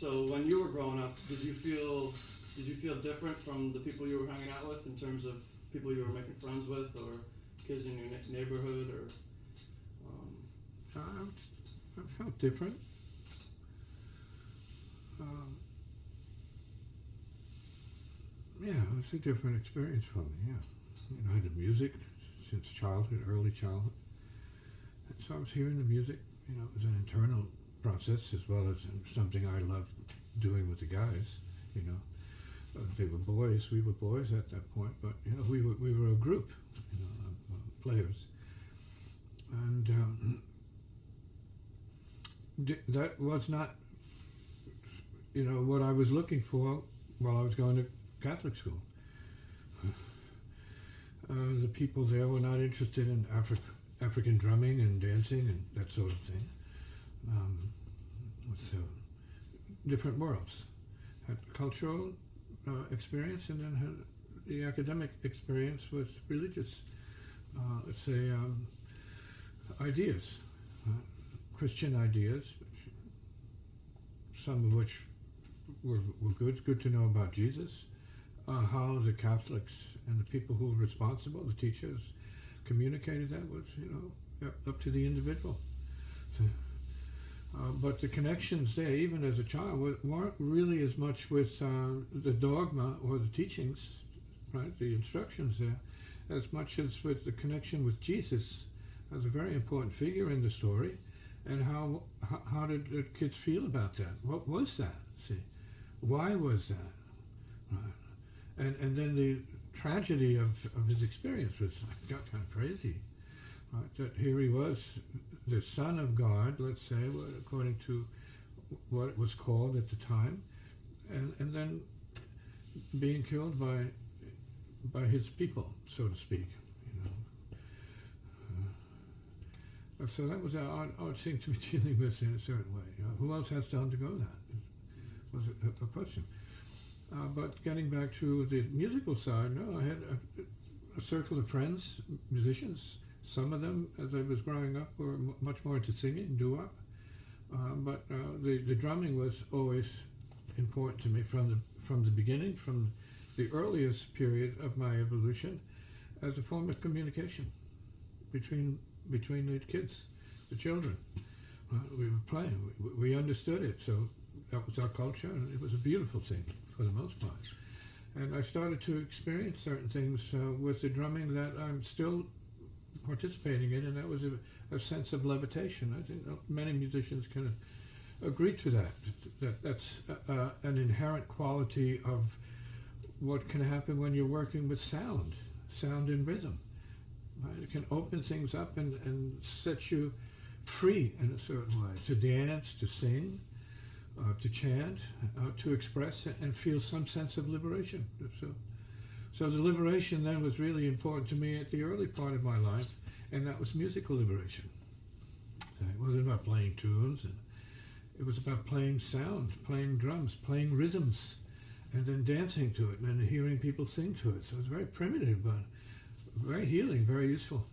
So when you were growing up, did you feel different from the people you were hanging out with in terms of people you were making friends with, or kids in your neighborhood, or? I felt different. Yeah, it was a different experience for me. Yeah, I had the music since childhood, early childhood, and so I was hearing the music. It was an internal process as well as something I loved doing with the guys. They were boys, we were boys at that point, but we were a group, of players, and that was not, what I was looking for while I was going to Catholic school. The people there were not interested in African drumming and dancing and that sort of thing. So different worlds. Had cultural experience, and then had the academic experience with religious, ideas, Christian ideas, some of which were good to know about Jesus, how the Catholics and the people who were responsible, the teachers, communicated that was, up to the individual. So, but the connections there, even as a child, weren't really as much with the dogma or the teachings, right, the instructions there, as much as with the connection with Jesus as a very important figure in the story, and how did the kids feel about that? What was that? See, why was that? Right. And then the tragedy of his experience was kind of crazy. Right? That here he was, the Son of God, let's say, according to what it was called at the time, and then being killed by his people, so to speak. So that was an odd thing to be dealing with in a certain way. Who else has to undergo that? Was a question. But getting back to the musical side, no, I had a circle of friends, musicians. Some of them, as I was growing up, were much more into singing, doo-wop. But the drumming was always important to me from the beginning, from the earliest period of my evolution, as a form of communication between the kids, the children. We were playing. We understood it, so that was our culture, and it was a beautiful thing for the most part. And I started to experience certain things with the drumming that I'm still participating in, and that was a sense of levitation. I think many musicians can agree to that. That's an inherent quality of what can happen when you're working with sound and rhythm. Right? It can open things up and set you free in a certain way, to dance, to sing, to chant, to express and feel some sense of liberation. So the liberation then was really important to me at the early part of my life, and that was musical liberation. It wasn't about playing tunes, and it was about playing sounds, playing drums, playing rhythms, and then dancing to it, and then hearing people sing to it. So it was very primitive, but very healing, very useful.